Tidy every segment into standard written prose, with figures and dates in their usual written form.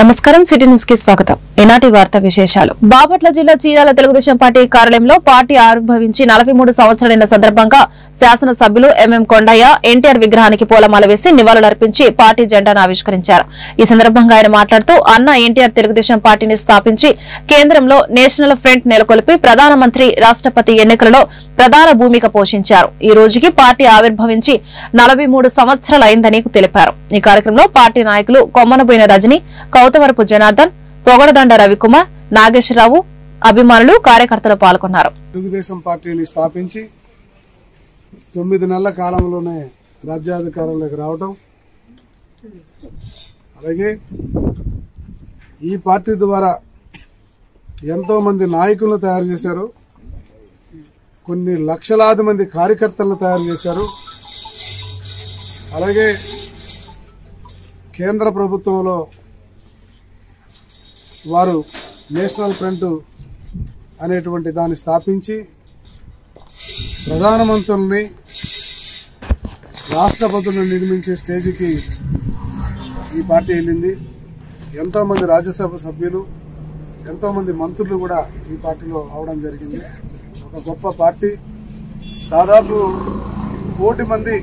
నమస్కారం city news కి స్వాగతం. ఈనాటి వార్తా విశేషాలు. బాపట్ల జిల్లా చీరాల తెలుగుదేశం పార్టీ కార్యాలయంలో పార్టీ ఆవిర్భవించి 43 సంవత్సరాలైన సందర్భంగా శాసనసభ్యులు ఎంఎం కొండయ్య ఎన్టీఆర్ విగ్రహానికి పూలమాల వేసి నివాళులర్పించి పార్టీ జెండాను ఆవిష్కరించారు. ఈ సందర్భంగా ఆయన మాట్లాడుతూ అన్న ఎన్టీఆర్ తెలుగుదేశం పార్టీని స్థాపించి కేంద్రంలో నేషనల్ ఫ్రంట్ నెలకొల్పి ప్రధానమంత్రి రాష్ట్రపతి ఎన్నికలలో ప్రధాన భూమిక పోషించారు. ఈ రోజుకి పార్టీ ఆవిర్భవించి 43 సంవత్సరాలైందని తెలిపారు. ఈ కార్యక్రమంలో పార్టీ నాయకులు కొమ్మనబోయిన రజని, కౌతవరపు జనార్దన్, పొగడదండ రవికుమార్, నాగేశ్వరరావు, అభిమానులు, కార్యకర్తలు పాల్గొన్నారు. తెలుగుదేశం పార్టీని స్థాపించి 9 నెలల కాలంలోనే రాజ్యాధికారంలోకి రావడం, అలాగే ఈ పార్టీ ద్వారా ఎంతో మంది నాయకులను తయారు చేశారు, కొన్ని లక్షలాది మంది కార్యకర్తలను తయారు చేశారు. అలాగే కేంద్ర ప్రభుత్వంలో వారు నేషనల్ ఫ్రంట్ అనేటువంటి దాన్ని స్థాపించి ప్రధానమంత్రుల్ని, రాష్ట్రపతులను నిర్మించే స్టేజికి ఈ పార్టీ వెళ్ళింది. ఎంతోమంది రాజ్యసభ సభ్యులు, ఎంతోమంది మంత్రులు కూడా ఈ పార్టీలో అవడం జరిగింది. ఒక గొప్ప పార్టీ. దాదాపు 1 కోటి మంది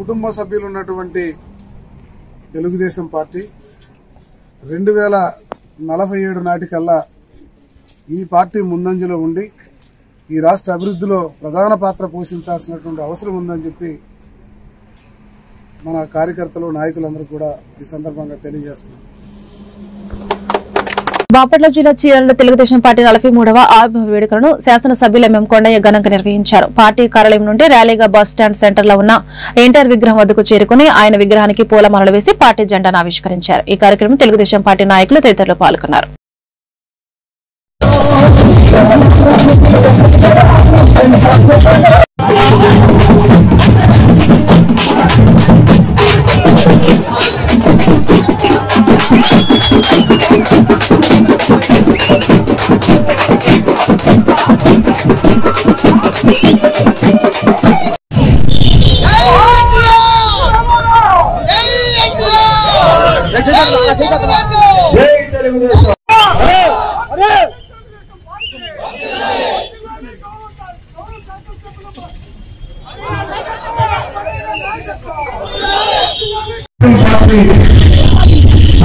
కుటుంబ సభ్యులు ఉన్నటువంటి తెలుగుదేశం పార్టీ 2047 నాటికల్లా ఈ పార్టీ ముందంజలో ఉండి ఈ రాష్ట్ర అభివృద్ధిలో ప్రధాన పాత్ర పోషించాల్సినటువంటి అవసరం ఉందని చెప్పి మన కార్యకర్తలు, నాయకులందరూ కూడా ఈ సందర్భంగా తెలియజేస్తున్నారు. బాపట్ల జిల్లా చీరాలలో తెలుగుదేశం పార్టీ 43వ ఆవిర్భావ వేడుకలను శాసనసభ్యులు ఎంఎం కొండయ్య ఘనంగా నిర్వహించారు. పార్టీ కార్యాలయం నుండి ర్యాలీగా బస్ స్టాండ్ సెంటర్ లో ఉన్న ఎన్టీఆర్ విగ్రహం వద్దకు చేరుకుని ఆయన విగ్రహానికి పూలమాలలు వేసి పార్టీ జెండాను ఆవిష్కరించారు. ఈ కార్యక్రమం తెలుగుదేశం పార్టీ నాయకులు తదితరులు పాల్గొన్నారు.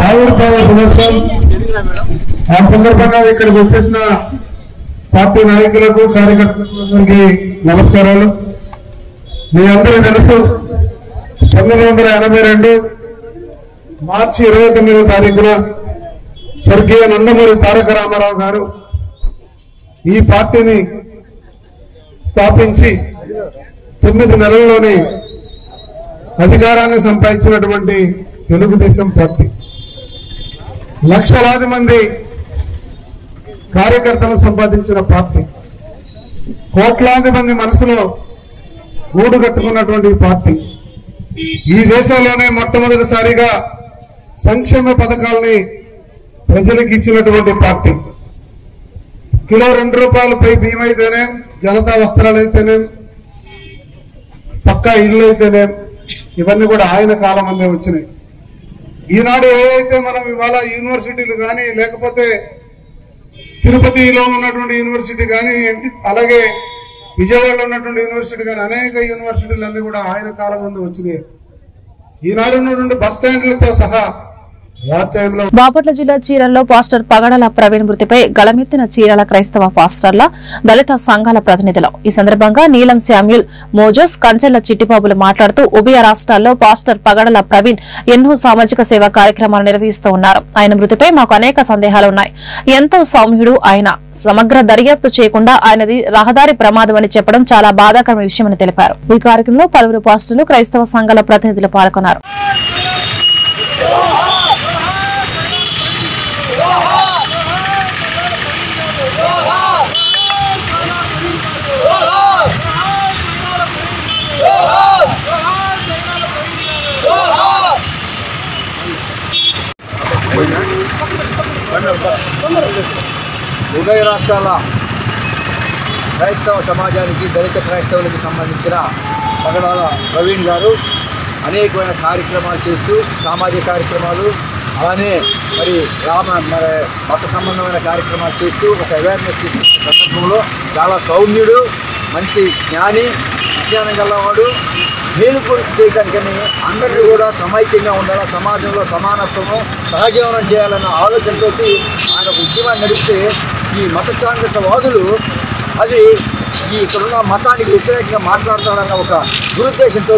ఆవిర్భావ దినోత్సవం ఆ సందర్భంగా ఇక్కడికి వచ్చేసిన పార్టీ నాయకులకు, కార్యకర్తలకి నమస్కారాలు. మీ అందరూ తెలుసు, 1982 మార్చి 29వ తారీఖున స్వర్గీయ నందమూరి తారక రామారావు గారు ఈ పార్టీని స్థాపించి 9 నెలల్లోనే అధికారాన్ని సంపాదించినటువంటి తెలుగుదేశం పార్టీ లక్షలాది మంది కార్యకర్తలు సంపాదించిన పార్టీ, కోట్లాది మంది మనసులో గూడు కట్టుకున్నటువంటి పార్టీ, ఈ దేశంలోనే మొట్టమొదటిసారిగా సంక్షేమ పథకాలని ప్రజలకు ఇచ్చినటువంటి పార్టీ. కిలో 2 రూపాయలపై బియ్యం అయితేనే, జనతా వస్త్రాలు అయితేనే, పక్కా ఇల్లు అయితేనే, ఇవన్నీ కూడా ఆయన కాలం అందే వచ్చినాయి. ఈనాడు ఏదైతే మనం ఇవాళ యూనివర్సిటీలు కానీ, లేకపోతే తిరుపతిలో ఉన్నటువంటి యూనివర్సిటీ కానీ, అలాగే విజయవాడలో ఉన్నటువంటి యూనివర్సిటీ కానీ, అనేక యూనివర్సిటీలన్నీ కూడా ఆయన కాలం ముందు వచ్చినాయి. ఈనాడు ఉన్నటువంటి బస్ స్టాండ్లతో సహా బాపట్ల జిల్లా చీరాలలో పాస్టర్ పగడల ప్రవీణ్ మృతిపై గళమెత్తిన చీరాల క్రైస్తవ పాస్టర్ల, దళిత సంఘాల ప్రతినిధులు. ఈ సందర్భంగా నీలం శామ్యూల్, మోజస్, కంచెల చిట్టిబాబులు మాట్లాడుతూ ఉభయ రాష్ట్రాల్లో పాస్టర్ పగడల ప్రవీణ్ ఎన్నో సామాజిక సేవా కార్యక్రమాలు నిర్వహిస్తూ ఉన్నారు. ఆయన మృతిపై మాకు అనేక సందేహాలు ఉన్నాయి. ఎంతో సౌమ్యుడు ఆయన. సమగ్ర దర్యాప్తు చేయకుండా ఆయనది రహదారి ప్రమాదం అని చెప్పడం చాలా బాధాకరమైన విషయమని తెలిపారు. ఈ కార్యక్రమంలో పలువురు పాస్టర్లు, క్రైస్తవ సంఘాల ప్రతినిధులు పాల్గొన్నారు. ఉభయ రాష్ట్రాల క్రైస్తవ సమాజానికి, దళిత క్రైస్తవులకు సంబంధించిన పగడాల ప్రవీణ్ గారు అనేకమైన కార్యక్రమాలు చేస్తూ, సామాజిక కార్యక్రమాలు, అలానే మరి మత సంబంధమైన కార్యక్రమాలు చేస్తూ ఒక అవేర్నెస్ తీసుకునే సందర్భంలో చాలా సౌమ్యుడు, మంచి జ్ఞాని, విజ్ఞానం గలవాడు. మేలు చేయడానికని అందరినీ కూడా సమైక్యంగా ఉండాలి, సమాజంలో సమానత్వము, సహజీవనం చేయాలన్న ఆలోచనతో ఆయన ఉద్యమాన్ని నడిపితే ఈ మత ఛాందసవాదులు అది ఇక్కడున్న మతానికి వ్యతిరేకంగా మాట్లాడతారన్న ఒక దురుద్దేశంతో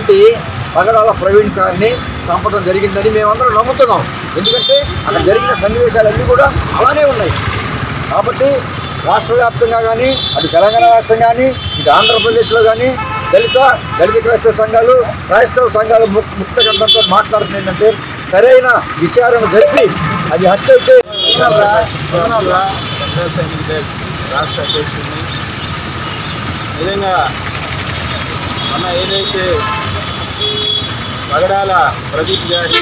పగడాల ప్రవీణ్ గారిని చంపడం జరిగిందని మేమందరం నమ్ముతున్నాం. ఎందుకంటే అక్కడ జరిగిన సన్నివేశాలన్నీ కూడా అలానే ఉన్నాయి. కాబట్టి రాష్ట్ర వ్యాప్తంగా కానీ, అటు తెలంగాణ రాష్ట్రం కానీ, ఇటు ఆంధ్రప్రదేశ్లో కానీ దళిత క్రైస్తవ సంఘాలు ముక్త కంఠంతో మాట్లాడుతుంది ఏంటంటే సరైన విచారణ జరిపి అది హత్య అయితే రాష్ట్ర అధ్యక్షుడిని నిజంగా మన ఏదైతే పగడాల ప్రదీప్ గారి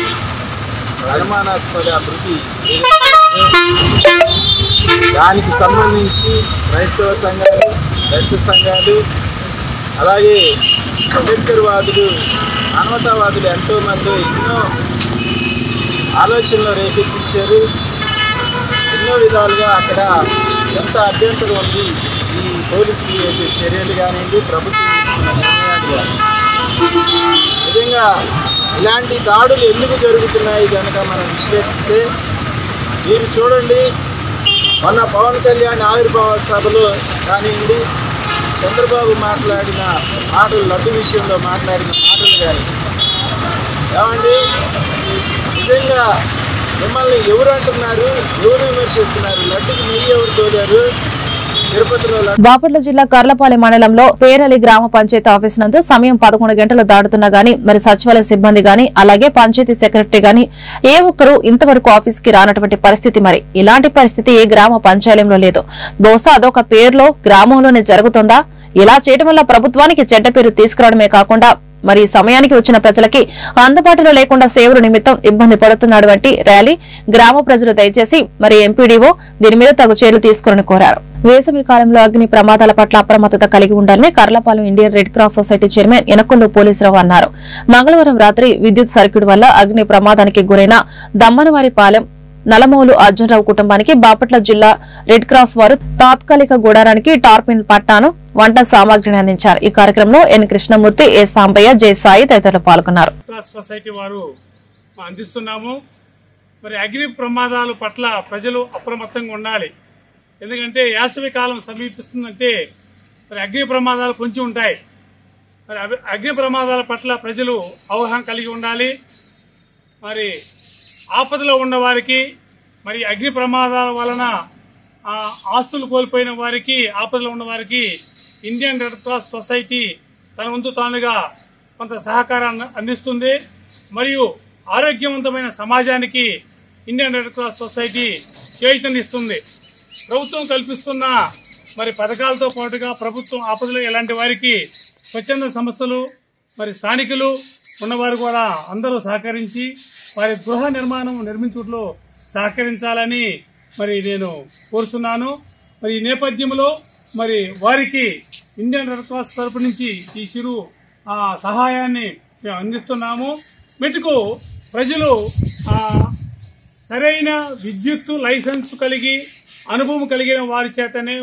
అనుమానాస్పద మృతి దానికి సంబంధించి క్రైస్తవ సంఘాలు, దళిత సంఘాలు, అలాగే అంబేద్కర్వాదులు, మానవతావాదులు ఎంతోమంది ఎన్నో ఆలోచనలు రేకెత్తించారు. ఎన్నో విధాలుగా అక్కడ ఎంత అభ్యంతరం ఉంది ఈ పోలీసులు చేసే చర్యలు కానివ్వండి, ప్రభుత్వం తీసుకున్న నిర్ణయాలు కానీ. నిజంగా ఇలాంటి దాడులు ఎందుకు జరుగుతున్నాయి కనుక మనం విశ్లేషిస్తే మీరు చూడండి, మొన్న పవన్ కళ్యాణ్ ఆవిర్భావ సభలో కానివ్వండి, చంద్రబాబు మాట్లాడిన మాటలు, లడ్డు విషయంలో మాట్లాడిన మాటలు కానీ ఏమండి, నిజంగా మిమ్మల్ని ఎవరు అంటున్నారు, ఎవరు విమర్శిస్తున్నారు? లడ్డుకి నెయ్యి ఎవరు తోలారు? బాపట్ల జిల్లా కర్లపాలెం మండలంలో పేరలి గ్రామ పంచాయతీ ఆఫీస్ నందు సమయం 11 గంటలు దాటుతున్నా గానీ మరి సచివాలయ సిబ్బంది గాని అలాగే పంచాయతీ సెక్రటరీ గాని ఏ ఒక్కరూ ఇంతవరకు ఆఫీస్ కి రానటువంటి పరిస్థితి. మరి ఇలాంటి పరిస్థితి ఏ గ్రామ పంచాయతీలో లేదు. బహుశా అదొక పేరులో గ్రామంలోనే జరుగుతుందా? ఇలా చేయడం వల్ల ప్రభుత్వానికి చెడ్డ పేరు తీసుకురావడమే కాకుండా మరి సమయానికి వచ్చిన ప్రజలకి అందుబాటులో లేకుండా సేవల నిమిత్తం ఇబ్బంది పడుతున్నాడు వంటి ర్యాలీ గ్రామ ప్రజలు దయచేసి మరి ఎంపీడీఓ దీని మీద తగు చర్యలు తీసుకుని కోరారు. వేసవి కాలంలో అగ్ని ప్రమాదాల పట్ల అప్రమత్తత కలిగి ఉండాలని Karlapalem Indian red cross society chairman Enakollu Polisurao అన్నారు. మంగళవారం రాత్రి విద్యుత్ సర్క్యూట్ వల్ల అగ్ని ప్రమాదానికి గురైన దమ్మనవారిపాలెం నలమూలు అర్జునరావు కుటుంబానికి బాపట్ల జిల్లా రెడ్ క్రాస్ వారు తాత్కాలిక గూడారానికి టార్పిన్ పట్టాను, వంట సామాగ్రిని అందించారు. ఈ కార్యక్రమంలో ఎన్ కృష్ణమూర్తి, ఏ సాంబయ్య, జై సాయి తదితరులు పాల్గొన్నారు. సొసైటీ వారు అందిస్తున్నాము. మరి అగ్ని ప్రమాదాల పట్ల ప్రజలు అప్రమత్తంగా ఉండాలి. ఎందుకంటే వేసవి కాలం సమీపిస్తుందంటే మరి అగ్ని ప్రమాదాలు కొంచెం ఉంటాయి. మరి అగ్ని ప్రమాదాల పట్ల ప్రజలు అవగాహన కలిగి ఉండాలి. మరి ఆపదలో ఉన్న వారికి, మరి అగ్ని ప్రమాదాల వలన ఆస్తులు కోల్పోయిన వారికి, ఆపదలో ఉన్న వారికి ఇండియన్ రెడ్ క్రాస్ సొసైటీ తన వంతు తానుగా కొంత సహకారాన్ని అందిస్తుంది. మరియు ఆరోగ్యవంతమైన సమాజానికి ఇండియన్ రెడ్ క్రాస్ సొసైటీ చేయూతనిస్తుంది. ప్రభుత్వం కల్పిస్తున్న మరి పథకాలతో పాటుగా ప్రభుత్వం ఆపదలో ఎలాంటి వారికి స్వచ్ఛంద సంస్థలు, మరి స్థానికులు ఉన్నవారు కూడా అందరూ సహకరించి వారి గృహ నిర్మాణం నిర్మించుటలో సహకరించాలని మరి నేను కోరుతున్నాను. మరి ఈ నేపథ్యంలో మరి వారికి ఇండియన్ రెడ్ క్రాస్ తరపు నుంచి ఈ చిరు సహాయాన్ని మేము అందిస్తున్నాము. మెటుకు ప్రజలు సరైన విద్యుత్ లైసెన్స్ కలిగి అనుభవం కలిగిన వారి చేతనే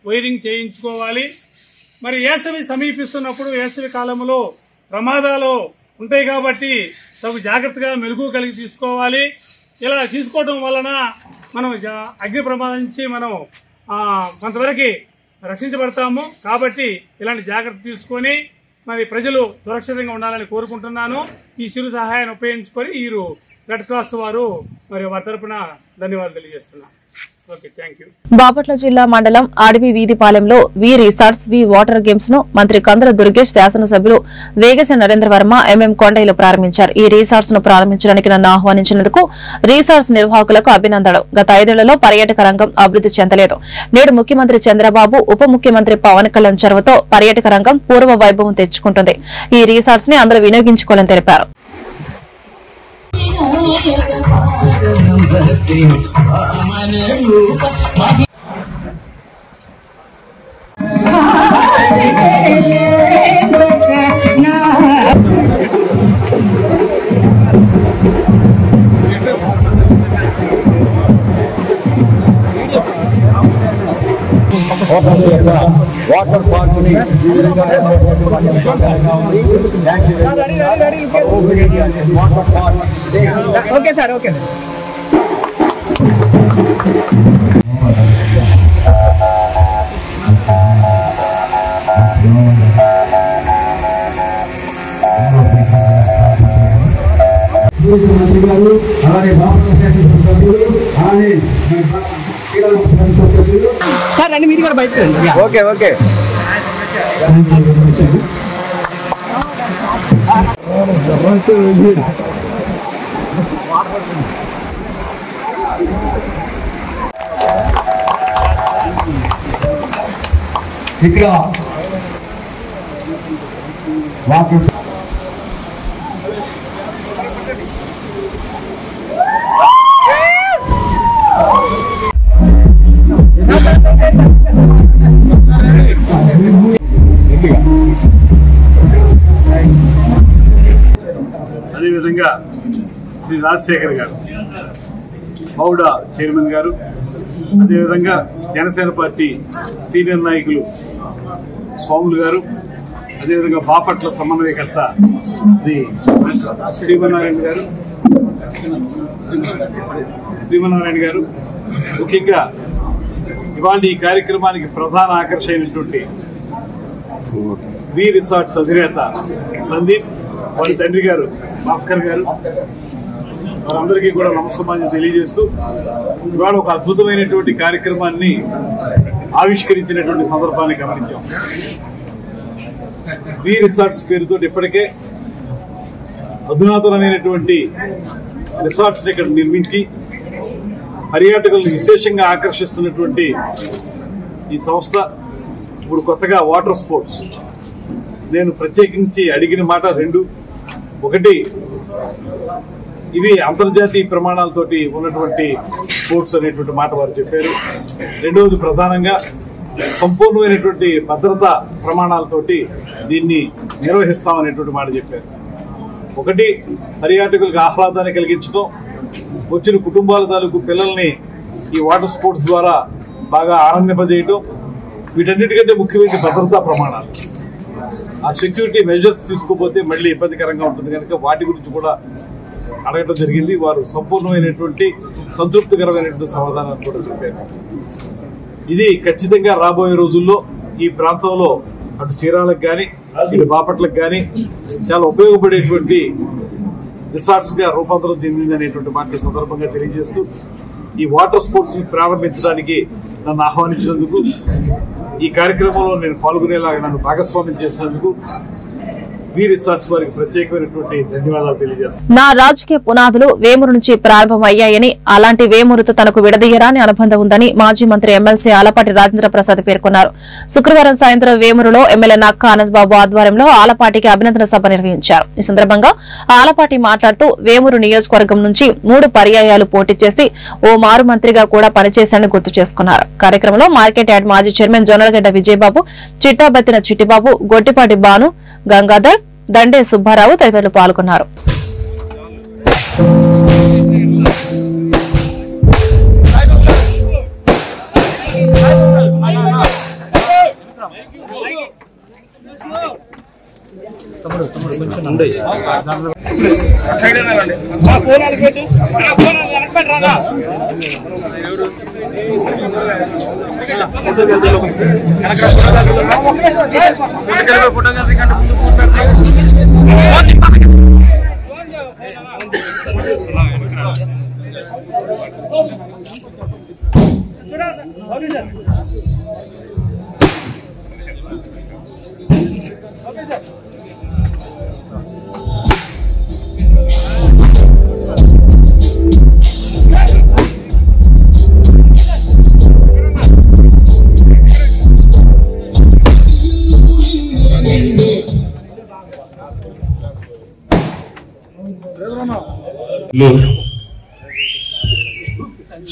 వైరింగ్ చేయించుకోవాలి. మరి వేసవి సమీపిస్తున్నప్పుడు వేసవి కాలంలో ప్రమాదాలు ఉంటాయి కాబట్టి తగు జాగ్రత్తగా మెలుగు కలిగి తీసుకోవాలి. ఇలా తీసుకోవడం వలన మనం అగ్ని ప్రమాదం నుంచి మనం కొంతవరకు రక్షించబడతాము. కాబట్టి ఇలాంటి జాగ్రత్త తీసుకొని మరి ప్రజలు సురక్షితంగా ఉండాలని కోరుకుంటున్నాను. ఈ చిరు సహాయాన్ని ఉపయోగించుకొని ఈ రెడ్ క్రాస్ వారు మరి వారి తరపున ధన్యవాదాలు తెలియజేస్తున్నాను. బాపట్ల జిల్లా మండలం అడవి వీధిపాలెంలో వి రిసార్ట్స్ వి వాటర్ గేమ్స్ ను మంత్రి కందుల దుర్గేష్, శాసనసభ్యులు వేగేశ నరేంద్ర వర్మ, ఎంఎం కొండయ్యలు ప్రారంభించారు. ఈ రిసార్ట్స్ ను ప్రారంభించడానికి నన్ను ఆహ్వానించినందుకు రిసార్ట్స్ నిర్వాహకులకు అభినందనలు. గత 5 ఏళ్లలో పర్యాటక రంగం అభివృద్ది చెందలేదు. నేడు ముఖ్యమంత్రి చంద్రబాబు, ఉప ముఖ్యమంత్రి పవన్ కళ్యాణ్ చొరవతో పర్యాటక రంగం పూర్వ వైభవం తెచ్చుకుంటుంది. ఈ రిసార్ట్స్ ని అందరూ వినియోగించుకోవాలని తెలిపారు. హోటల్స్ యొక్క వాటర్ పార్క్ ని water park. Okay sir, okay. మంత్రి గారు, అలాగే బాపట్ల శాసనసభ సభ్యులు, అలాగే సభ్యులు. సార్ రండి, మీరు కూడా బయట రండి. Okay okay. ఇక్కడ వాటర్ అదేవిధంగా శ్రీ రాజశేఖర్ గారు, బౌడా చైర్మన్ గారు, అదేవిధంగా జనసేన పార్టీ సీనియర్ నాయకులు సోములు గారు, అదేవిధంగా బాపట్ల సమన్వయకర్త శ్రీ శ్రీమన్నారాయణ గారు, ముఖ్యంగా ఇవాళ ఈ కార్యక్రమానికి ప్రధాన ఆకర్షణ అయినటువంటి వి రిసార్ట్స్ అధినేత సందీప్, వారి తండ్రి గారు భాస్కర్ గారు, వారందరికీ కూడా నమస్కారం తెలియజేస్తూ ఇవాళ ఒక అద్భుతమైనటువంటి కార్యక్రమాన్ని ఆవిష్కరించినటువంటి సందర్భాన్ని గమనించాం. వి రిసార్ట్స్ పేరుతో ఇప్పటికే అధునాతనమైనటువంటి రిసార్ట్స్ ఇక్కడ నిర్మించి పర్యాటకులను విశేషంగా ఆకర్షిస్తున్నటువంటి ఈ సంస్థ ఇప్పుడు కొత్తగా వాటర్ స్పోర్ట్స్, నేను ప్రత్యేకించి అడిగిన మాట రెండు. ఒకటి, ఇవి అంతర్జాతీయ ప్రమాణాలతోటి ఉన్నటువంటి స్పోర్ట్స్ అనేటువంటి మాట వారు చెప్పారు. రెండవది, ప్రధానంగా సంపూర్ణమైనటువంటి భద్రతా ప్రమాణాలతోటి దీన్ని నిర్వహిస్తామనేటువంటి మాట చెప్పారు. ఒకటి, పర్యాటకులకు ఆహ్లాదాన్ని కలిగించడం, వచ్చిన కుటుంబాల తాలూకు పిల్లల్ని ఈ వాటర్ స్పోర్ట్స్ ద్వారా బాగా ఆనందింపజేయటం, వీటన్నిటికంటే ముఖ్యమైన భద్రతా ప్రమాణాలు. ఆ సెక్యూరిటీ మెజర్స్ తీసుకోకపోతే మళ్ళీ ఇబ్బందికరంగా ఉంటుంది కనుక వాటి గురించి కూడా అడగడం జరిగింది. వారు సంపూర్ణమైనటువంటి సంతృప్తికరమైనటువంటి సమాధానాలు కూడా చెప్పారు. ఇది ఖచ్చితంగా రాబోయే రోజుల్లో ఈ ప్రాంతంలో అటు చీరాలకు కానీ ఇటు బాపట్లకు కానీ చాలా ఉపయోగపడేటువంటి రిసార్ట్స్ గా రూపాంతరం చెందింది అనేటువంటి మాట సందర్భంగా తెలియజేస్తూ ఈ వాటర్ స్పోర్ట్స్ ని ప్రారంభించడానికి నన్ను ఆహ్వానించినందుకు, ఈ కార్యక్రమంలో నేను పాల్గొనేలాగా నన్ను భాగస్వామ్యం చేసినందుకు వి రిసార్ట్స్ వారికి ప్రత్యేకమైనటువంటి ధన్యవాదాలు తెలియజేస్తాను. నా రాజకీయ పునాదులు వేమూరు నుంచి ప్రారంభమయ్యాయని, అలాంటి వేమూరుతో తనకు విడదీయరాని అనుబంధం ఉందని మాజీ మంత్రి ఎమ్మెల్సీ ఆలపాటి రాజేంద్ర ప్రసాద్ పేర్కొన్నారు. శుక్రవారం సాయంత్రం వేమూరులో ఎమ్మెల్యే నక్కా ఆనందబాబు ఆధ్వర్యంలో ఆలపాటికి అభినందన సభ నిర్వహించారు. ఈ సందర్భంగా ఆలపాటి మాట్లాడుతూ వేమూరు నియోజకవర్గం నుంచి 3 పర్యాయాలు పోటీ చేసి ఓ మారు మంత్రిగా కూడా పనిచేశారని గుర్తు చేసుకున్నారు. కార్యక్రమంలో మార్కెట్ యార్డ్ మాజీ చైర్మన్ జొన్నలగడ్డ విజయబాబు, చిట్టాబత్తిన చిట్టిబాబు, గొట్టిపాటి బాను, గంగాధర్, దండే సుబ్బారావు తదితరులు పాల్గొన్నారు.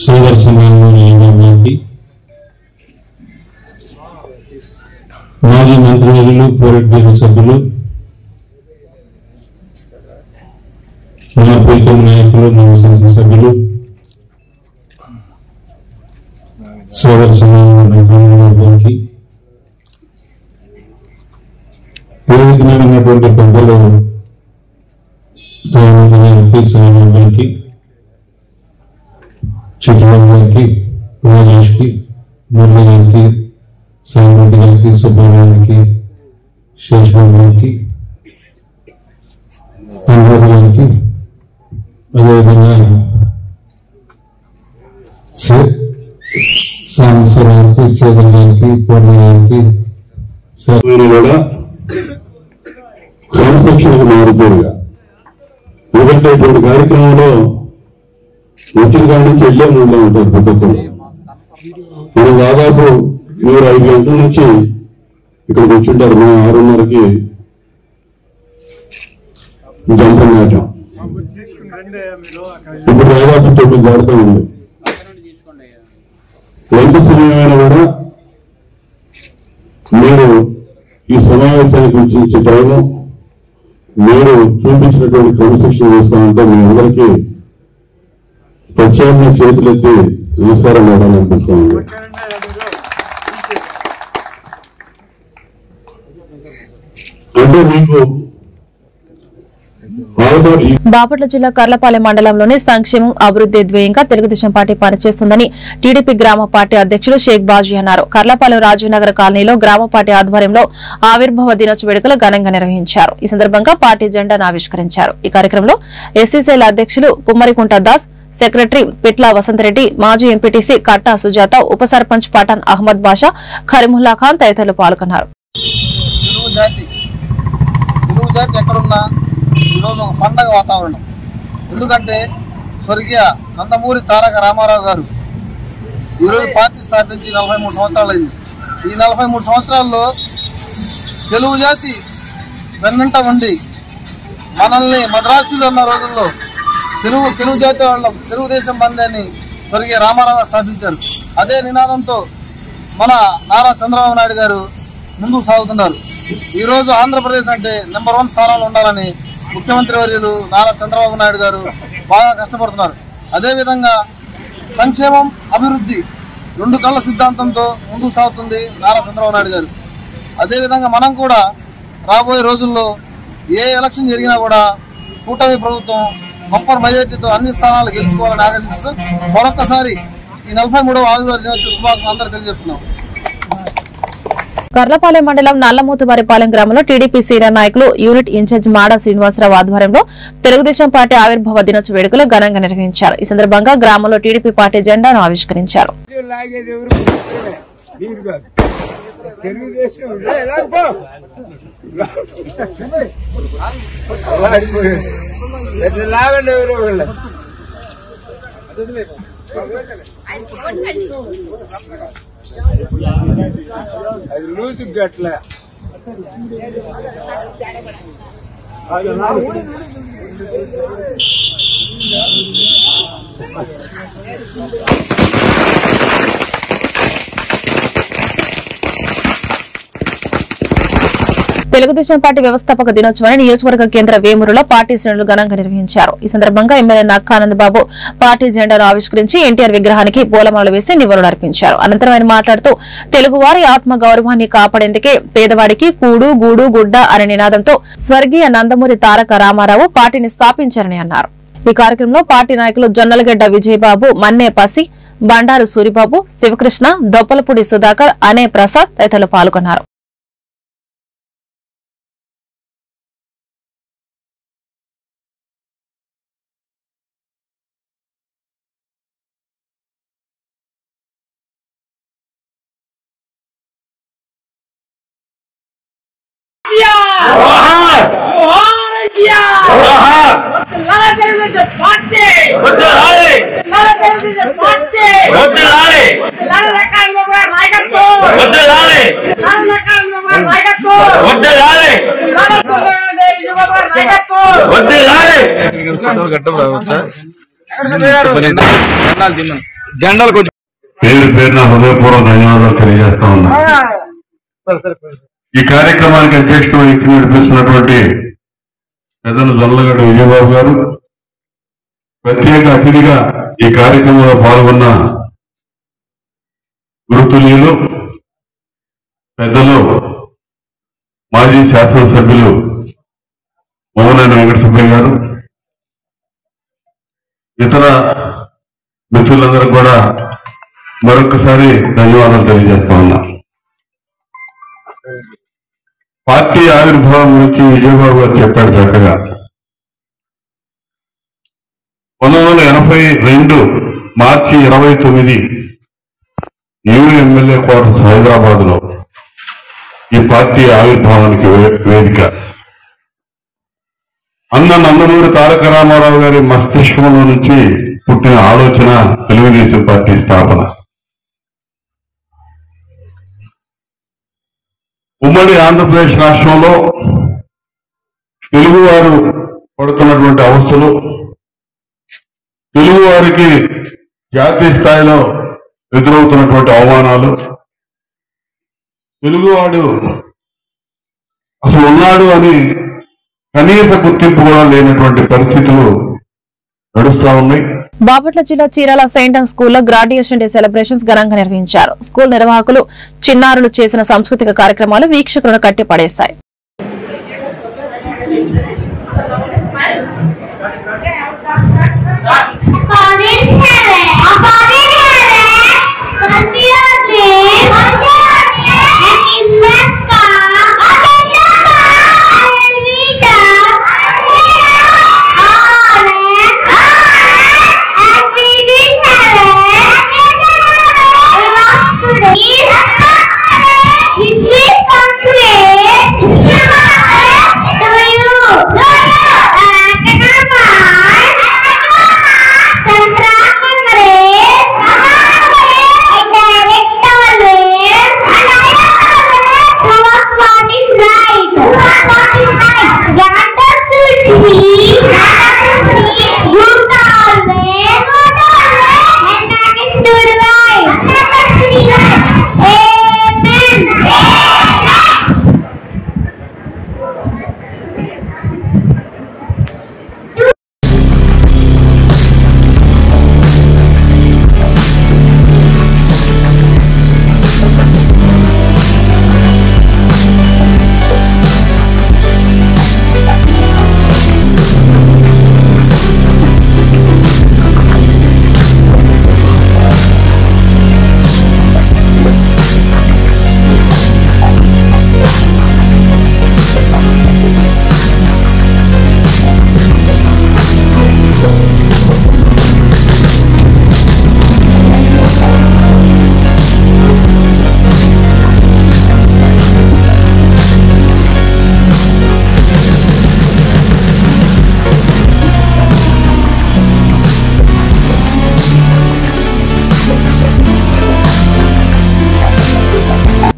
సోదర సమానంలోని మాజీ మంత్రివర్యులు, పోలిట్ బ్యూరో సభ్యులు, మా ప్రీతం నాయకులు, మా సంసద సభ్యులు, సోదర సమాజానికి వేదిక మీద ఉన్నటువంటి పెద్దలు ఎంపీ సాయి గారికి, చిట్టిబాబు గారికి, రాజేష్కి, మురళి గారికి, సాయిరెడ్డి గారికి, సుబ్బారావు గారికి, శేషబాబు గారికి, అనురాధ గారికి, అదేవిధంగా సాంబశ్వర గారికి, సేదర్ గారికి, పూర్ణ గారికి కూడా క్రమశిక్షణకు మారుతూరుగా, ఎందుకంటే ఇటువంటి కార్యక్రమంలో వచ్చిన కాడి నుంచి వెళ్లే ముందు ఉంటారు ప్రతి ఒక్కరు. మనం దాదాపు 5 గంటల నుంచి ఇక్కడికి వచ్చింటారు. మేము 6:30కి జంపం నాటాం. ఇప్పుడు దాదాపు 9 దాడుతూ ఉంది. ఎంత సమయమైనా కూడా మీరు ఈ సమావేశానికి వచ్చించే టైము, మీరు చూపించినటువంటి క్రమశిక్షణ చూస్తామంటే మీ అందరికీ ప్రత్యేకంగా చేతులెత్తి నమస్కారం పెట్టాలనిపిస్తుంది. అంటే మీకు బాపట్ల జిల్లా కర్లపాలెం మండలంలోని సంక్షేమం అభివృద్ది ధ్యేయంగా తెలుగుదేశం పార్టీ పనిచేస్తుందని టీడీపీ గ్రామ పార్టీ అధ్యకులు షేక్ బాజీ అన్నారు. కర్లపాలెం రాజీవ్నగర్ కాలనీలో గ్రామ పార్టీ ఆధ్వర్యంలో ఆవిర్భావ దినోత్సవ వేడుకలు ఘనంగా నిర్వహించారు. ఈ సందర్భంగా పార్టీ జెండాను ఆవిష్కరించారు. ఈ కార్యక్రమంలో ఎస్సీసీల అధ్యకులు కుమ్మరికుంట దాస్, సెక్రటరీ పిట్ల వసంతరెడ్డి, మాజీ ఎంపీటీసీ కట్టా సుజాత, ఉప సర్పంచ్ పఠాన్ అహ్మద్ బాషా, కరీముల్లా ఖాన్ తదితరులు పాల్గొన్నారు. ఈరోజు ఒక పండగ వాతావరణం. ఎందుకంటే స్వర్గీయ నందమూరి తారక రామారావు గారు ఈరోజు పార్టీ స్థాపించి 43 సంవత్సరాలైంది. ఈ 43 సంవత్సరాల్లో తెలుగు జాతి వెన్నంట ఉండి మనల్ని మద్రాసులో ఉన్న రోజుల్లో తెలుగు జాతి వాళ్ళ తెలుగుదేశం బంధాన్ని స్వర్గీయ రామారావు స్థాపించారు. అదే నినాదంతో మన నారా చంద్రబాబు నాయుడు గారు ముందుకు సాగుతున్నారు. ఈరోజు ఆంధ్రప్రదేశ్ అంటే నెంబర్ 1 స్థానంలో ఉండాలని ముఖ్యమంత్రి వర్యులు నారా చంద్రబాబు నాయుడు గారు బాగా కష్టపడుతున్నారు. అదేవిధంగా సంక్షేమం అభివృద్ధి 2 కళ్ళ సిద్ధాంతంతో ముందుకు సాగుతుంది నారా చంద్రబాబు నాయుడు గారు. అదేవిధంగా మనం కూడా రాబోయే రోజుల్లో ఏ ఎలక్షన్ జరిగినా కూడా కూటమి ప్రభుత్వం బంపర్ మెజార్టీతో అన్ని స్థానాలు గెలుచుకోవాలని ఆకాంక్షిస్తూ మరొకసారి ఈ 43వ ఆవిర్భావ దినోత్సవ శుభాకాంక్షలు అందరూ తెలియజేస్తున్నాం. కర్లపాలెం మండలం నల్లమూతువారిపాలెం గ్రామంలో టీడీపీ సీనియర్ నాయకులు యూనిట్ ఇన్ఛార్జ్ మాడా శ్రీనివాసరావు ఆధ్వర్యంలో తెలుగుదేశం పార్టీ ఆవిర్భావ దినోత్సవ వేడుకలు ఘనంగా నిర్వహించారు. ఈ సందర్భంగా గ్రామంలో టీడీపీ పార్టీ జెండాను ఆవిష్కరించారు. అది లూజు గట్ల తెలుగుదేశం పార్టీ వ్యవస్థాపక దినోత్సవాన్ని నియోజకవర్గ కేంద్ర వేమూరులో పార్టీ శ్రేణులు ఘనంగా నిర్వహించారు. ఈ సందర్భంగా ఎమ్మెల్యే నక్కానంద్ బాబు పార్టీ జెండాను ఆవిష్కరించి ఎన్టీఆర్ విగ్రహానికి పూలమాలలు వేసి నివాళులర్పించారు. అనంతరం ఆయన మాట్లాడుతూ తెలుగువారి ఆత్మ గౌరవాన్ని కాపాడేందుకే పేదవాడికి కూడు గూడు గుడ్డ అనే నినాదంతో స్వర్గీయ నందమూరి తారక రామారావు పార్టీని స్థాపించారని అన్నారు. ఈ కార్యక్రమంలో పార్టీ నాయకులు జొన్నలగడ్డ విజయబాబు, మన్నే పసి, బండారు సూరిబాబు, శివకృష్ణ, దొప్పలపూడి సుధాకర్, అనే ప్రసాద్ తదితరులు పాల్గొన్నారు. పేరు పేరున హృదయపూర్వక ధన్యవాదాలు తెలియజేస్తా ఉన్నా. ఈ కార్యక్రమానికి అధ్యక్షత వహించి నడిపిస్తున్నటువంటి పెద్దలు జొన్నలగడ్డ విజయబాబు గారు, ప్రత్యేక అతిథిగా ఈ కార్యక్రమంలో పాల్గొన్న శాసనసభ్యులు మోహనేని వెంకట సుబ్బయ్య గారు, ఇతర మిత్రులందరూ కూడా మరొకసారి ధన్యవాదాలు తెలియజేస్తా ఉన్నా. పార్టీ ఆవిర్భావం గురించి విజయబాబు గారు చెప్పారు చక్కగా. 1982 మార్చి 29 న్యూ ఎమ్మెల్యే క్వార్టర్స్ హైదరాబాద్ లో ఈ పార్టీ ఆవిర్భావానికి వేదిక. అన్న నందమూరి తారక రామారావు గారి మస్తిష్కంలో నుంచి పుట్టిన ఆలోచన తెలుగుదేశం పార్టీ స్థాపన. ఉమ్మడి ఆంధ్రప్రదేశ్ రాష్ట్రంలో తెలుగువారు పడుతున్నటువంటి అవస్థలు, తెలుగువారికి జాతీయ స్థాయిలో ఎదురవుతున్నటువంటి అవమానాలు, తెలుగువాడు అసలు ఉన్నాడు అని కనీస గుర్తింపు కూడా లేనటువంటి పరిస్థితులు నడుస్తా ఉన్నాయి. బాపట్ల జిల్లా చీరాల సెయింట్ అండ్ స్కూల్లో గ్రాడ్యుయేషన్ డే సెలబ్రేషన్స్ ఘనంగా నిర్వహించారు. స్కూల్ నిర్వాహకులు చిన్నారులు చేసిన సాంస్కృతిక కార్యక్రమాలు వీక్షకులను కట్టిపడేశాయి.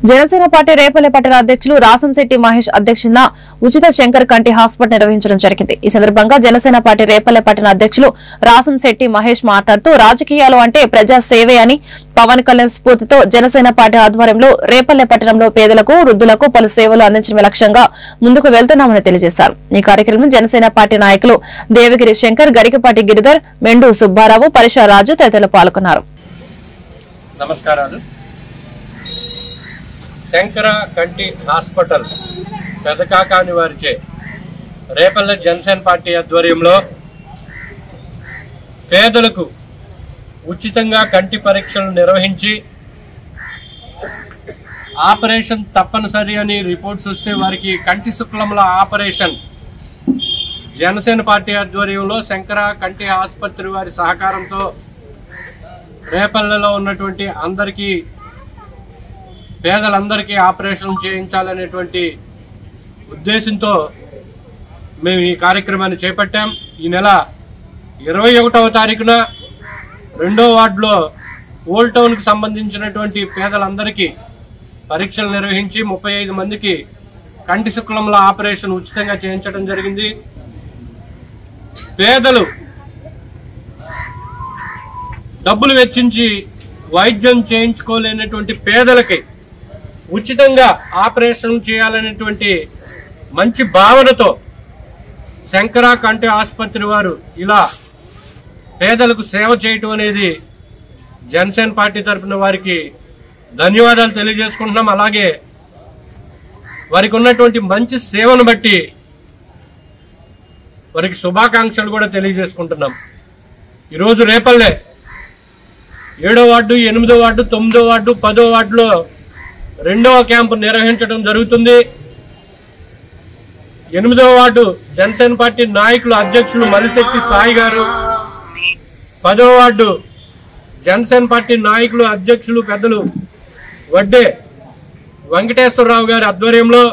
జనసేన పార్టీ రేపల్లె పట్టణ అధ్యక్షులు రాసంశెట్టి మహేష్ అధ్యక్షతన ఉచిత శంకర్ కంటి హాస్పిటల్ నిర్వహించడం జరిగింది. ఈ సందర్భంగా జనసేన పార్టీ రేపల్లె పట్టణ అధ్యక్షులు రాసంశెట్టి మహేష్ మాట్లాడుతూ రాజకీయాలు అంటే ప్రజా సేవే అని పవన్ కళ్యాణ్ స్ఫూర్తితో జనసేన పార్టీ ఆధ్వర్యంలో రేపల్లె పట్టణంలో పేదలకు వృద్ధులకు పలు సేవలు అందించడమే లక్ష్యంగా ముందుకు వెళ్తున్నామని తెలియజేశారు. ఈ కార్యక్రమంలో జనసేన పార్టీ నాయకులు దేవగిరి శంకర్, గరికపాటి గిరిధర్, మెండు సుబ్బారావు, పరిషా రాజు తదితరులు పాల్గొన్నారు. నమస్కారాలు. శంకర కంటి హాస్పిటల్ పెదకాకాని వారిచే రేపల్లె జనసేన పార్టీ ఆధ్వర్యంలో పేదలకు ఉచితంగా కంటి పరీక్షలు నిర్వహించి ఆపరేషన్ తప్పనిసరి అని రిపోర్ట్స్ వస్తే వారికి కంటి శుక్లముల ఆపరేషన్ జనసేన పార్టీ ఆధ్వర్యంలో శంకర కంటి ఆసుపత్రి వారి సహకారంతో రేపల్లెలో ఉన్నటువంటి అందరికీ పేదలందరికీ ఆపరేషన్ చేయించాలనేటువంటి ఉద్దేశంతో మేము ఈ కార్యక్రమాన్ని చేపట్టాం. ఈ నెల 21వ తారీఖున 2వ వార్డులో ఓల్డ్ టౌన్కి సంబంధించినటువంటి పేదలందరికీ పరీక్షలు నిర్వహించి 35 మందికి కంటి శుక్లముల ఆపరేషన్ ఉచితంగా చేయించడం జరిగింది. పేదలు డబ్బులు వెచ్చించి వైద్యం చేయించుకోలేనటువంటి పేదలకి ఉచితంగా ఆపరేషన్ చేయాలనేటువంటి మంచి భావనతో శంకర కంటి ఆసుపత్రి వారు ఇలా పేదలకు సేవ చేయటం అనేది జనసేన పార్టీ తరఫున వారికి ధన్యవాదాలు తెలియజేసుకుంటున్నాం. అలాగే వారికి ఉన్నటువంటి మంచి సేవను బట్టి వారికి శుభాకాంక్షలు కూడా తెలియజేసుకుంటున్నాం. ఈరోజు రేపల్లె 7వ వార్డు, 8వ వార్డు, 9వ వార్డు, 10వ వార్డులో 2వ క్యాంపు నిర్వహించడం జరుగుతుంది. 8వ వార్డు జనసేన పార్టీ నాయకులు అధ్యక్షులు మలిశెట్టి సాయి గారు, 10వ వార్డు జనసేన పార్టీ నాయకులు అధ్యక్షులు పెద్దలు వడ్డే వెంకటేశ్వరరావు గారి ఆధ్వర్యంలో,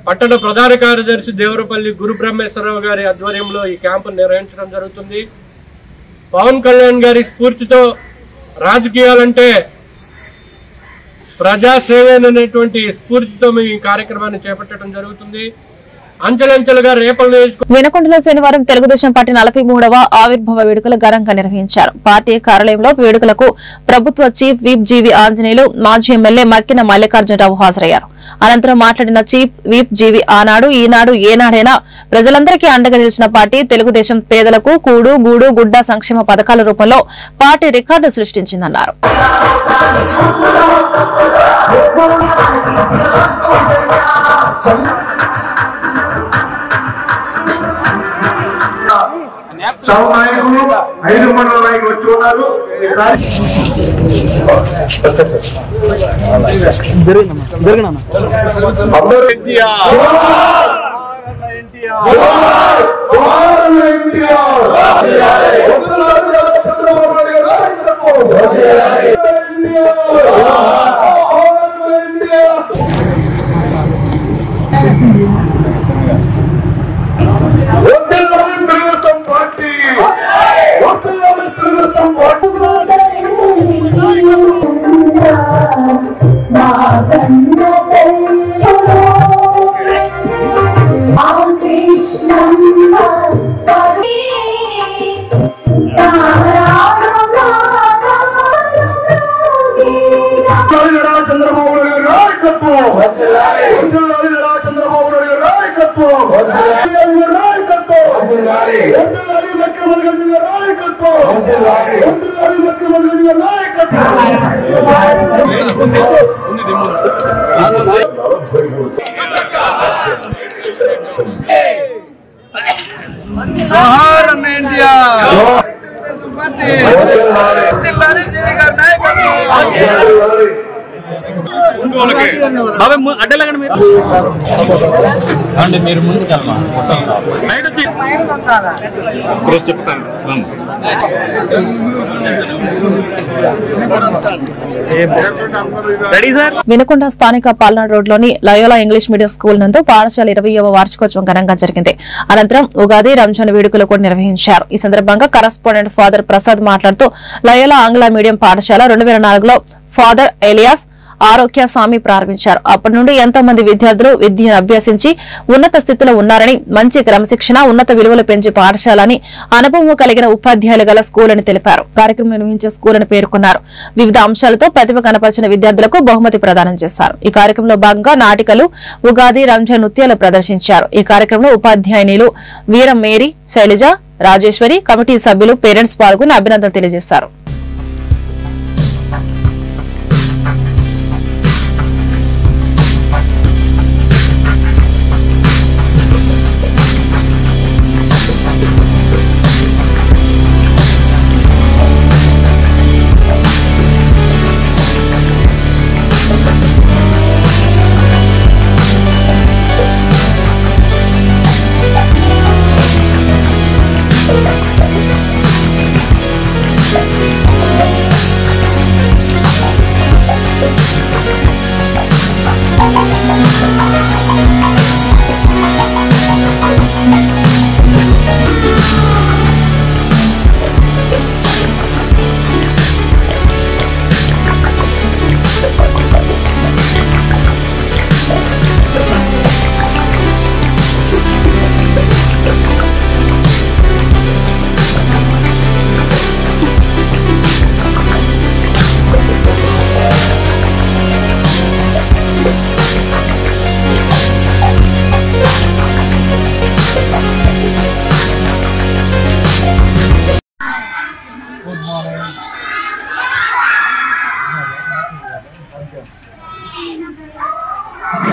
పట్టణ ప్రధాన కార్యదర్శి దేవరపల్లి గురు బ్రహ్మేశ్వరరావు గారి ఆధ్వర్యంలో ఈ క్యాంపు నిర్వహించడం జరుగుతుంది. పవన్ కళ్యాణ్ గారి స్ఫూర్తితో రాజకీయాలంటే ప్రజాసేవనేటువంటి స్ఫూర్తితో మేము ఈ కార్యక్రమాన్ని చేపట్టడం జరుగుతుంది. అంచెలంచెలుగా రేపల్లె వినకొండలో శనివారం తెలుగుదేశం పార్టీ 43వ ఆవిర్భావ వేడుకలు ఘనంగా నిర్వహించారు. పార్టీ కార్యాలయంలో వేడుకలకు ప్రభుత్వ చీఫ్ విప్ జీవి ఆంజనేయులు, మాజీ ఎమ్మెల్యే మక్కిన మల్లికార్జునరావు హాజరయ్యారు. అనంతరం మాట్లాడిన చీఫ్ విప్ జీవి ఆనాడు ఈనాడు ఏనాడైనా ప్రజలందరికీ అండగా నిలిచిన పార్టీ తెలుగుదేశం పేదలకు కూడు గూడు గుడ్డ సంక్షేమ పథకాల రూపంలో పార్టీ రికార్డు సృష్టించిందన్నారు. నాయకులు 5 మండల నాయకులు వచ్చి ఉన్నారు. మీరు ముందుకెళ్ళమా చెప్తాను. వినకొండ స్థానిక పాల్నాడు రోడ్లోని లయోలా ఇంగ్లీష్ మీడియం స్కూల్ నందు పాఠశాల 20వ వార్షికోత్సవం ఘనంగా జరిగింది. అనంతరం ఉగాది, రంజాన్ వేడుకలు కూడా నిర్వహించారు. ఈ సందర్భంగా కరస్పాండెంట్ ఫాదర్ ప్రసాద్ మాట్లాడుతూ లయోలా ఆంగ్ల మీడియం పాఠశాల 2004లో ఫాదర్ ఎలియాస్ ఆరోగ్య స్వామి ప్రారంభించారు. అప్పటి నుండి ఎంతో మంది విద్యార్థులు విద్యను అభ్యసించి ఉన్నత స్థితిలో ఉన్నారని, మంచి క్రమశిక్షణ, ఉన్నత విలువలు పెంచే పాఠశాలని, అనుభవం కలిగిన ఉపాధ్యాయులు గల స్కూల్ అని తెలిపారు. కార్యక్రమం నిర్వహించే స్కూల్ అని పేర్కొన్నారు. వివిధ అంశాలతో ప్రతిభ కనపరిచిన విద్యార్థులకు బహుమతి ప్రదానం చేశారు. ఈ కార్యక్రమంలో భాగంగా నాటికలు, ఉగాది, రంజాన్ నృత్యాలు ప్రదర్శించారు. ఈ కార్యక్రమంలో ఉపాధ్యాయునిలు వీరం మేరీ, శైలజ, రాజేశ్వరి, కమిటీ సభ్యులు, పేరెంట్స్ పాల్గొని అభినందనలు తెలియజేశారు.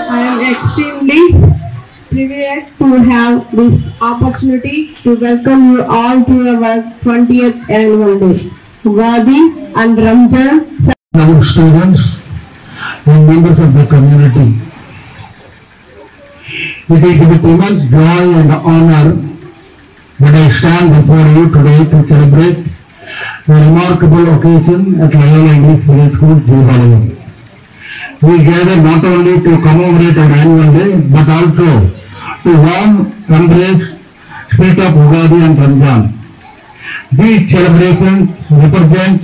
I am extremely privileged to have this opportunity to welcome you all to our 20th annual day, Ugadi and Ramzan. Our students and members of the community, it is with immense joy and honor that I stand before you today to celebrate the remarkable occasion at Loyola English Medium School, Jeevanam. We gather not only to commemorate our annual day, but also to warm embrace spirit of Ugadi and Ramzan. These celebrations represent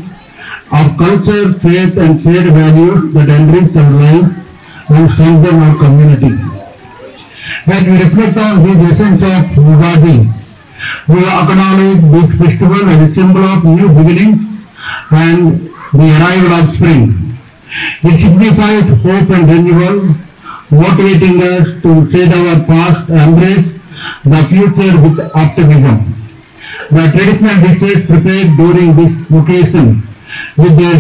our culture, faith and shared values that enrich our life and strengthen our community. As we reflect on the essence of Ugadi, we acknowledge this festival as a symbol of new beginnings and the arrival of spring. It signifies hope and renewal, motivating us to shed our past and embrace the future with optimism. The traditional dishes prepared during this occasion with their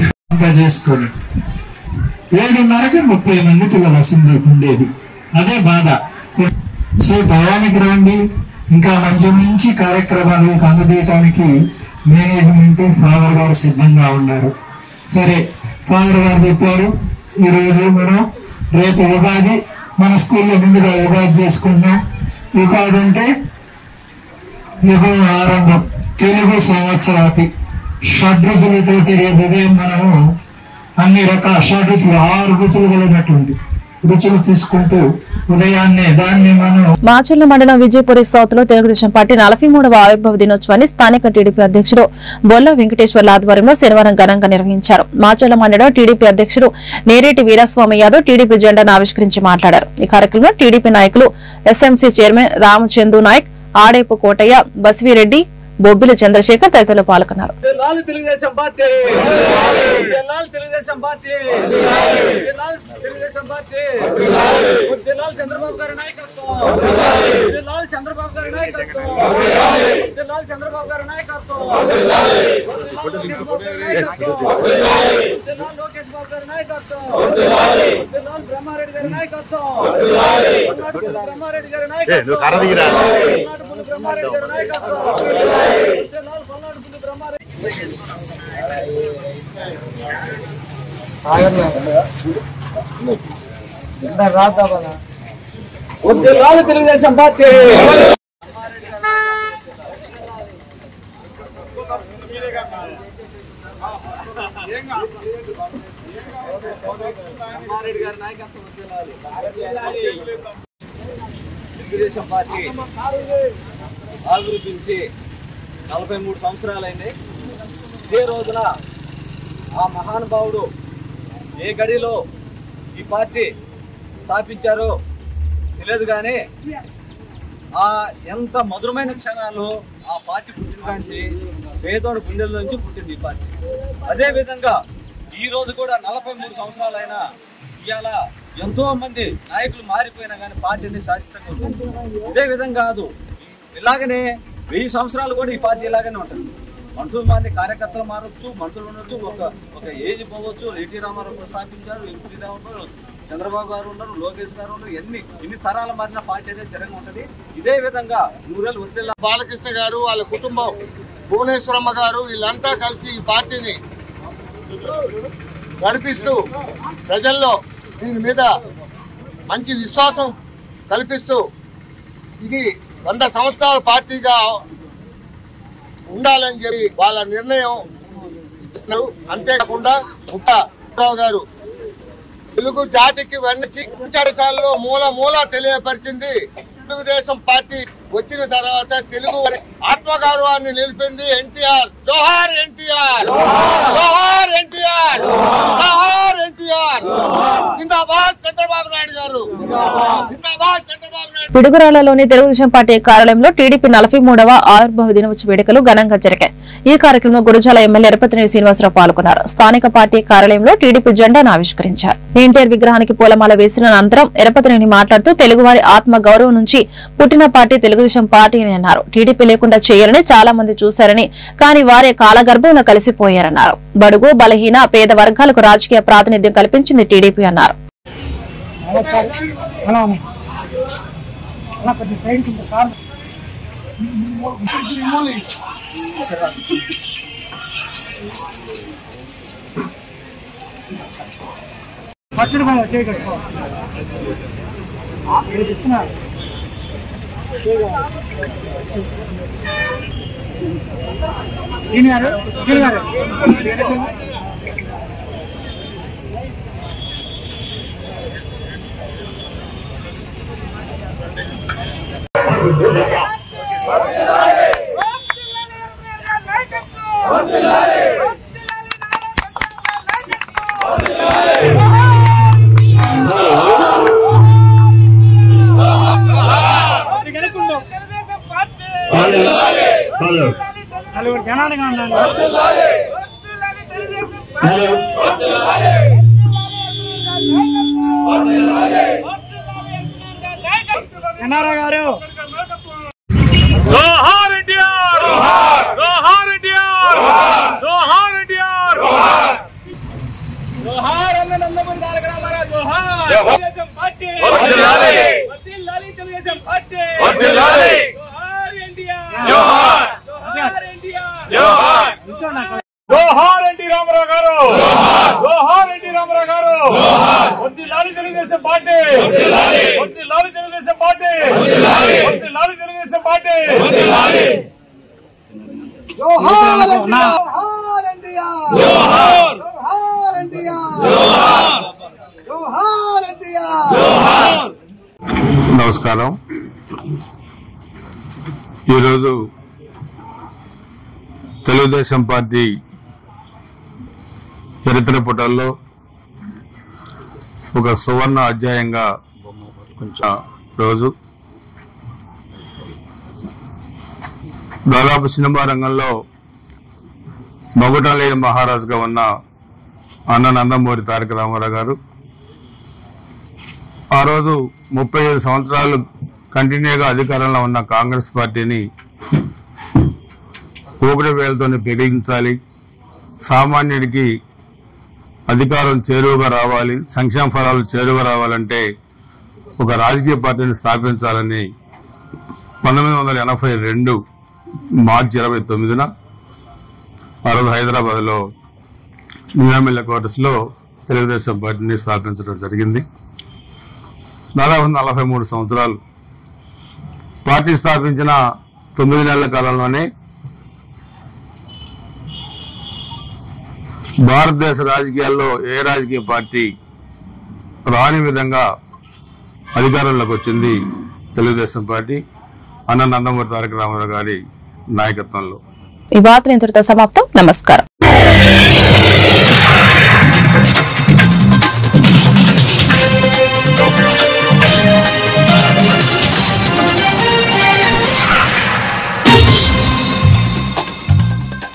చేసుకొని 7:30కి 30 మందికి వలసింది ఉండేది. అదే బాధ. So టయానికి రండి, ఇంకా మంచి మంచి కార్యక్రమాలు అందజేయడానికి మేనేజ్మెంట్ ఫాదర్ గారు సిద్ధంగా ఉన్నారు. సరే, ఫాదర్ గారు చెప్పారు ఈరోజు మనం రేపు ఉగాది మన స్కూల్లో ముందుగా ఉగాది చేసుకుంటాం. ఉగాది అంటే యుగ ఆరంభం, తెలుగు సంవత్సరాది షడ్రుచులతోటి రేపు ఉదయం మనము అన్ని రకాల షడ్రుచులు 6 రుచులు కలిగినటువంటి రుచులు తీసుకుంటూ ఉదయాన్నే దాన్ని మనం మాచర్ల మండలం విజయపురి సౌత్ లో తెలుగుదేశం పార్టీ 43వ ఆవిర్భావ దినోత్సవాన్ని స్థానిక టీడీపీ అధ్యక్షుడు బొల్ల వెంకటేశ్వర్ల ఆధ్వర్యంలో శనివారం ఘనంగా నిర్వహించారు. మాచర్ల మండలం టీడీపీ అధ్యక్షుడు నేరేటి వీరస్వామి యాదవ్ టీడీపీ జెండాను ఆవిష్కరించి మాట్లాడారు. ఈ కార్యక్రమంలో టీడీపీ నాయకులు ఎస్ఎంసీ చైర్మన్ రామచందు నాయక్, ఆడేపు కోటయ్య, బసివిరెడ్డి, బొబ్బిలి చంద్రశేఖర్ తదితరులు పాల్గొన్నారు. Telugu Desam party, Telugu Desam party, Telugu Desam party, Chandrababu గారి నాయకత్వం, చంద్రబాబు గారి నాయకత్వం, చంద్రబాబు గారి నాయకత్వం, లోకేష్ బాబు గారి నాయకత్వం, బ్రహ్మారెడ్డి గారి నాయకత్వం, బ్రహ్మారెడ్డి గారి నాయకత్వం, బ్రహ్మారెడ్డి గారి నాయకత్వం. తెలుగుదేశం పార్టీ, తెలుగుదేశం పార్టీ ఆవిర్భవించి 43 సంవత్సరాలైంది. ఇదే రోజున ఆ మహానుభావుడు ఏ గడిలో ఈ పార్టీ స్థాపించారో తెలియదు, కానీ ఆ ఎంత మధురమైన క్షణాలు ఆ పార్టీ పుట్టిన కంటే పేదోడు గుండెల నుంచి పుట్టింది ఈ పార్టీ. అదేవిధంగా ఈ రోజు కూడా 43 సంవత్సరాలైనా ఇవాళ ఎంతో మంది నాయకులు మారిపోయినా కానీ పార్టీని శాశ్వతంగా ఉంటుంది. ఇదే విధంగా కాదు, ఇలాగనే 1000 సంవత్సరాలు కూడా ఈ పార్టీ ఇలాగనే ఉంటుంది. మనుషులు మారి కార్యకర్తలు మారవచ్చు, మనుషులు ఉండొచ్చు, ఒక ఏజ్ పోవచ్చు. ఎన్టీ రామారావు స్థాపించారు, ఎన్టీ రామారావు, చంద్రబాబు గారు ఉన్నారు, లోకేష్ గారు ఉన్నారు. ఎన్ని తరాలు మారిన పార్టీ అయితే తిరంగా ఉంటుంది. ఇదే విధంగా 100 ఏళ్ళు వదిలేలా బాలకృష్ణ గారు, వాళ్ళ కుటుంబం, భువనేశ్వరమ్మ గారు వీళ్ళంతా కలిసి ఈ పార్టీని నడిపిస్తూ ప్రజల్లో దీని మీద మంచి విశ్వాసం కల్పిస్తూ ఇది 100 సంవత్సరాల పార్టీగా ఉండాలని చెప్పి వాళ్ళ నిర్ణయం. అంతేకాకుండా ముఖ్యరావు గారు తెలుగు జాతికి వెన్నచారసాలలో మూల తెలియపరిచింది. తెలుగుదేశం పార్టీ వచ్చిన తర్వాత తెలుగు ఆత్మగౌరవాన్ని నిలిపింది ఎన్టీఆర్. జోహార్ ఎన్టీఆర్, జోహార్ ఎన్టీఆర్, జోహార్ ఎన్టీఆర్. జిందాబాద్ చంద్రబాబు నాయుడు గారు, జిందాబాద్ చంద్రబాబు నాయుడు. పిడుగురాళ్లలోని తెలుగుదేశం పార్టీ కార్యాలయంలో టీడీపీ 43వ ఆవిర్భావ దినోత్సవ వేడుకలు ఘనంగా జరిగాయి. ఈ కార్యక్రమంలో గురజాల ఎమ్మెల్యే ఎరపతినేని శ్రీనివాసరావు పాల్గొన్నారు. స్థానిక పార్టీ కార్యాలయంలో టీడీపీ జెండాను ఆవిష్కరించారు. ఎన్టీఆర్ విగ్రహానికి పూలమాల వేసిన అనంతరం ఎరపతినేని మాట్లాడుతూ తెలుగువారి ఆత్మ గౌరవం నుంచి పుట్టిన పార్టీ తెలుగుదేశం పార్టీ అని అన్నారు. టీడీపీ లేకుండా చేయాలని చాలా మంది చూశారని, కానీ వారే కాలగర్భంలో కలిసిపోయారన్నారు. బడుగు, బలహీన, పేద వర్గాలకు రాజకీయ ప్రాతినిధ్యం కల్పించింది టీడీపీ అన్నారు. కొంచెం సైడ్ సార్ పచ్చడి మనం చేయగలుగుతాం ఇస్తున్నారు గారు జనాలుగా ఎన్ఆర్ఐ గారు జోహార్ ఎన్టీఆర్ జోహార్ ఎన్టీఆర్ జోహార్ ఎన్టీఆర్ జోహార్ అన్న నందమూరి తారక రామారావు జోహార్ తెలుగుదేశం పార్టీ వర్ధిల్లాలి వర్ధిల్లాలి తెలుగుదేశం పార్టీ వర్ధిల్లాలి జోహార్ ఎన్టీఆర్ జోహార్ జోహార్ ఎన్టీఆర్ జోహార్ జోహార్ ఎన్టీ రామారావు గారు జోహార్ ఎన్టీ రామారావు గారు వర్ధిల్లాలి తెలుగుదేశం పార్టీ వర్ధిల్లాలి వర్ధిల్లాలి తెలుగుదేశం పార్టీ వర్ధిల్లాలి వర్ధిల్లాలి తెలుగుదేశం పార్టీ వర్ధిల్లాలి జోహార్ ఎన్టీఆర్ జోహార్ జోహార్ ఎన్టీఆర్ జోహార్ జోహార్ ఎన్టీఆర్ జోహార్. నమస్కారం. ఈరోజు తెలుగుదేశం పార్టీ చరిత్ర పుటల్లో ఒక సువర్ణ అధ్యాయంగా రోజు దాదాపు సినిమా రంగంలో మగుటం లేని మహారాజుగా ఉన్న అన్న నందమూరి తారక రామారావు గారు ఆ రోజు 35 సంవత్సరాలు కంటిన్యూగా అధికారంలో ఉన్న కాంగ్రెస్ పార్టీని ఊపిరి వేలతోనే పెగిలించాలి, సామాన్యుడికి అధికారం చేరువగా రావాలి, సంక్షేమ ఫలాలు చేరువగా రావాలంటే ఒక రాజకీయ పార్టీని స్థాపించాలని 1982 మార్చి 29న ఆ రోజు హైదరాబాద్లో నిజామిల్లా క్వార్టర్స్లో తెలుగుదేశం పార్టీని స్థాపించడం జరిగింది. దాదాపు 43 సంవత్సరాలు పార్టీ స్థాపించిన 9 నెలల కాలంలోనే భారతదేశ రాజకీయాల్లో ఏ రాజకీయ పార్టీ రాని విధంగా అధికారంలోకి వచ్చింది తెలుగుదేశం పార్టీ అన్న నందమూరి తారక రామారావు గారి నాయకత్వంలో. ఈ వార్త ఇంతటితో సమాప్తం. నమస్కారం.